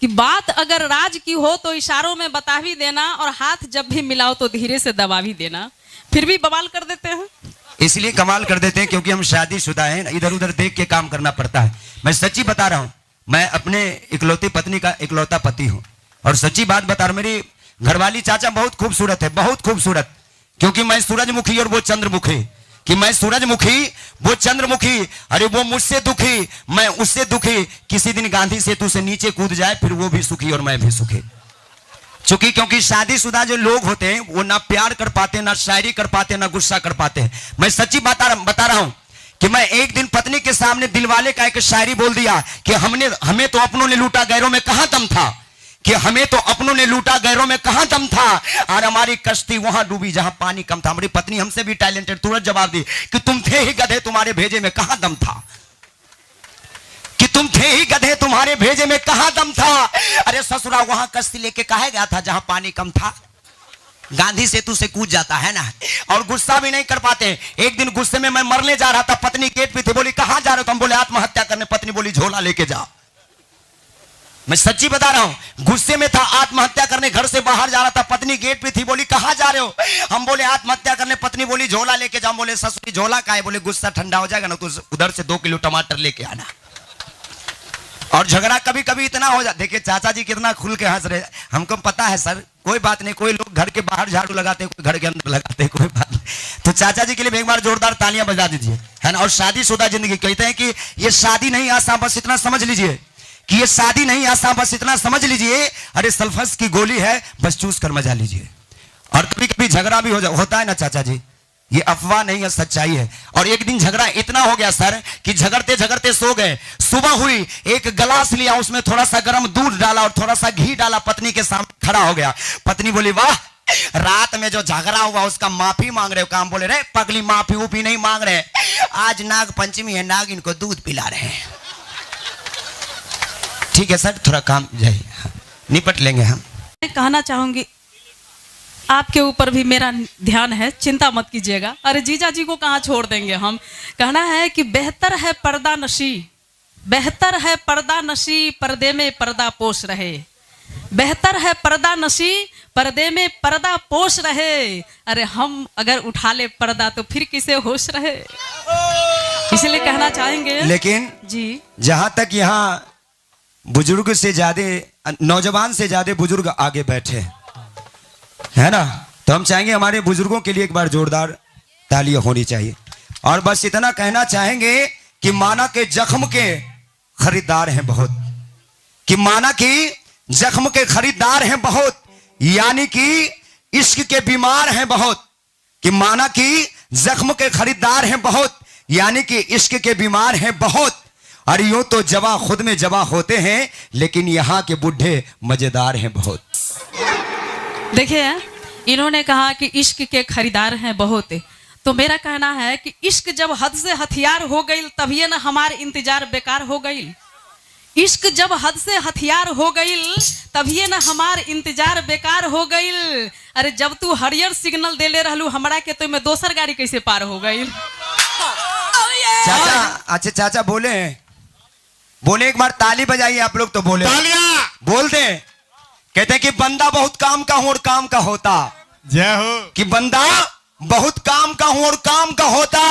कि बात अगर राज की हो तो इशारों में बता भी देना, और हाथ जब भी मिलाओ तो धीरे से दबा भी देना, फिर भी बवाल कर देते हैं। इसलिए कमाल कर देते हैं क्योंकि हम शादीशुदा हैं, इधर उधर देख के काम करना पड़ता है। मैं सच्ची बता रहा हूँ, मैं अपने इकलौती पत्नी का इकलौता पति हूँ, और सच्ची बात बता रहा हूँ, मेरी घरवाली चाचा बहुत खूबसूरत है, बहुत खूबसूरत। क्योंकि मैं सूरजमुखी और वो चंद्रमुखी, कि मैं सूरजमुखी वो चंद्रमुखी, अरे वो मुझसे दुखी मैं उससे दुखी। किसी दिन गांधी सेतु से नीचे कूद जाए फिर वो भी सुखी और मैं भी सुखी। चूंकि क्योंकि शादीशुदा जो लोग होते हैं वो ना प्यार कर पाते, ना शायरी कर पाते, ना गुस्सा कर पाते हैं। मैं सच्ची बता रहा हूं कि मैं एक दिन पत्नी के सामने दिलवाले का एक शायरी बोल दिया कि हमें तो अपनों ने लूटा, गैरों में कहां दम था, कि हमें तो अपनों ने लूटा, गैरों में कहां दम था, और हमारी कश्ती वहां डूबी जहां पानी कम था। हमारी पत्नी हमसे भी टैलेंटेड तुरंत जवाब दी कि तुम थे ही गधे, तुम्हारे भेजे में कहां दम था, कि तुम थे ही गधे, तुम्हारे भेजे में कहां दम था। अरे ससुरा वहां कश्ती लेके कहा गया था जहां पानी कम था, गांधी सेतु से कूद जाता है ना, और गुस्सा भी नहीं कर पाते। एक दिन गुस्से में मैं मरने जा रहा था, पत्नी गेट पे थी, बोली कहां जा रहे हो, हम बोले आत्महत्या करने, पत्नी बोली झोला लेके जाओ। मैं सच्ची बता रहा हूं, गुस्से में था, आत्महत्या करने घर से बाहर जा रहा था, पत्नी गेट पे थी, बोली कहां जा रहे हो, हम बोले आत्महत्या करने, पत्नी बोली झोला लेके जाओ। बोले ससुरी झोला का है, बोले गुस्सा ठंडा हो जाएगा ना तो उधर से 2 किलो टमाटर लेके आना। और झगड़ा कभी कभी इतना हो जाता, देखिए चाचा जी कितना खुल के हंस रहे, हमको पता है सर, कोई बात नहीं, कोई लोग घर के बाहर झाड़ू लगाते हैं, कोई घर के अंदर लगाते हैं, कोई बात नहीं। तो चाचा जी के लिए एक बार जोरदार तालियां बजा दीजिए, है ना। और शादीशुदा जिंदगी, कहते हैं कि ये शादी नहीं आसान, बस इतना समझ लीजिए कि ये शादी नहीं आसान, बस इतना समझ लीजिए, अरे सल्फस की गोली है, बस चूस कर मजा लीजिए। और कभी कभी झगड़ा भी होता है ना चाचा जी, ये अफवाह नहीं है, सच्चाई है। और एक दिन झगड़ा इतना हो गया सर कि झगड़ते झगड़ते सो गए, सुबह हुई, एक गिलास लिया, उसमें थोड़ा सा गर्म दूध डाला और थोड़ा सा घी डाला, पत्नी के सामने खड़ा हो गया। पत्नी बोली वाह, रात में जो झगड़ा हुआ उसका माफी मांग रहे हो, काम बोले रे पगली, माफी ऊपी नहीं मांग रहे, आज नाग पंचमी है, नाग इनको दूध पिला रहे हैं। ठीक है सर, थोड़ा काम जाइए, निपट लेंगे हम। मैं कहना चाहूंगी, आपके ऊपर भी मेरा ध्यान है, चिंता मत कीजिएगा। अरे जीजा जी को कहाँ छोड़ देंगे हम। कहना है कि बेहतर है पर्दा नशी, बेहतर है पर्दा नशी, पर्दे में पर्दा पोष रहे, बेहतर है पर्दा नशी, पर्दे में पर्दा पोष रहे। अरे हम अगर उठा ले पर्दा तो फिर किसे होश रहे, इसलिए कहना चाहेंगे। लेकिन जी, जहां तक यहाँ बुजुर्ग से ज्यादा, नौजवान से ज्यादा बुजुर्ग आगे बैठे है ना, तो हम चाहेंगे हमारे बुजुर्गों के लिए एक बार जोरदार तालियां होनी चाहिए। और बस इतना कहना चाहेंगे कि माना के जख्म के खरीदार हैं बहुत, कि माना कि जख्म के खरीदार हैं बहुत, यानी कि इश्क के बीमार हैं बहुत, कि माना कि जख्म के खरीदार हैं बहुत, यानी कि इश्क के बीमार हैं बहुत। और यूं तो जवा खुद में जवा होते हैं, लेकिन यहाँ के बुढ़े मजेदार हैं बहुत। देखिए इन्होंने कहा कि इश्क के खरीदार हैं बहुत, तो मेरा कहना है कि इश्क जब हद से हथियार हो गई तभी ना हमारे इंतजार बेकार हो गई। इश्क जब हद से हथियार हो गई तभी ना हमार इंतजार बेकार हो गई। अरे जब तू हरियर सिग्नल दे ले रहलू हमरा के, तो मैं दोसर गाड़ी कैसे पार हो गई। चाचा, अच्छा चाचा बोले एक बार ताली बजाइए आप लोग, तो बोले बोल दे। कहते हैं कि बंदा बहुत काम का हूं और काम का होता, जय हो, कि बंदा बहुत काम का हूं और काम का होता,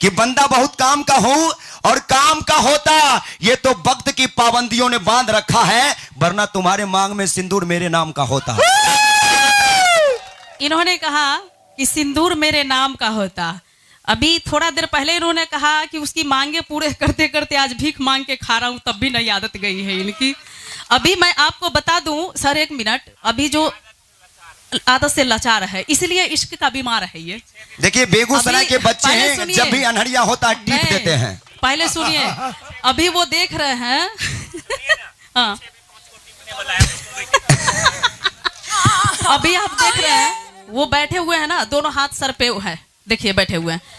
कि बंदा बहुत काम का हूं और काम का होता। ये तो वक्त की पाबंदियों ने बांध रखा है, वरना तुम्हारे मांग में सिंदूर मेरे नाम का होता। इन्होंने कहा कि सिंदूर मेरे नाम का होता। अभी थोड़ा देर पहले इन्होंने कहा कि उसकी मांगे पूरे करते करते आज भीख मांग के खा रहा हूं, तब भी नहीं आदत गई है इनकी। अभी मैं आपको बता दूं सर, एक मिनट, अभी जो आदत से लाचार है, इसलिए इश्क का बीमार है ये। देखिए बेगूसराय के बच्चे हैं, जब भी अनहरिया होता है टीप देते हैं। पहले सुनिए, अभी वो देख रहे हैं हाँ। अभी आप देख रहे हैं वो बैठे हुए हैं ना, दोनों हाथ सर पे है, देखिए बैठे हुए हैं।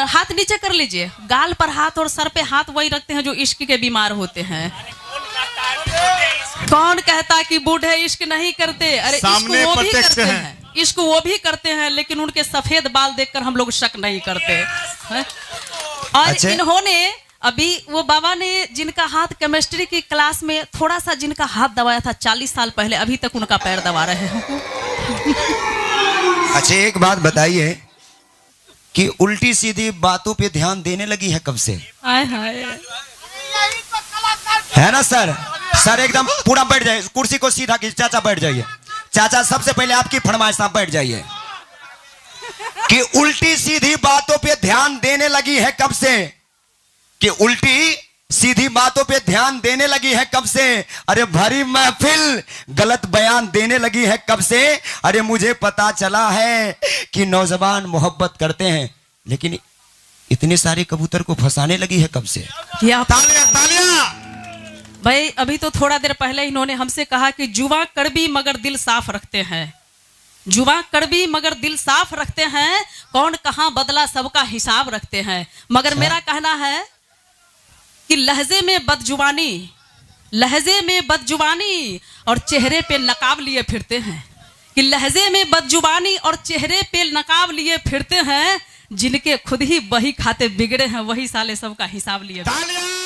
हाथ नीचे कर लीजिए, गाल पर हाथ और सर पे हाथ वही रखते हैं जो इश्क के बीमार होते हैं। कौन कहता कि बूढ़े इश्क नहीं करते? अरे इश्क वो भी करते हैं, इश्क वो भी करते हैं, लेकिन उनके सफेद बाल देखकर हम लोग शक नहीं करते हैं। और अच्छा? इन्होंने अभी वो बाबा ने जिनका हाथ केमिस्ट्री की क्लास में थोड़ा सा जिनका हाथ दबाया था 40 साल पहले, अभी तक उनका पैर दबा रहे हैं। अच्छा एक बात बताइए कि उल्टी सीधी बातों पे ध्यान देने लगी है कब से? हाय हाय, है ना सर? सर एकदम पूरा बैठ जाइए, कुर्सी को सीधा खींच, चाचा बैठ जाइए। चाचा सबसे पहले आपकी फरमाइश, आप बैठ जाइए। कि उल्टी सीधी बातों पे ध्यान देने लगी है कब से? कि उल्टी सीधी बातों पे ध्यान देने लगी है कब से? अरे भरी महफिल गलत बयान देने लगी है कब से? अरे मुझे पता चला है कि नौजवान मोहब्बत करते हैं, लेकिन इतने सारे कबूतर को फंसाने लगी है कब से? तालियां तालियां। भाई अभी तो थोड़ा देर पहले इन्होंने हमसे कहा कि जुबान कड़वी मगर दिल साफ रखते हैं। जुबान कड़वी मगर दिल साफ रखते हैं, कौन कहां बदला सबका हिसाब रखते हैं। मगर मेरा कहना है कि लहजे में बदजुबानी और चेहरे पे नकाब लिए फिरते हैं। कि लहजे में बदजुबानी और चेहरे पे नकाब लिए फिरते हैं, जिनके खुद ही बही खाते बिगड़े हैं, वही साले सबका हिसाब लिए। तालियां।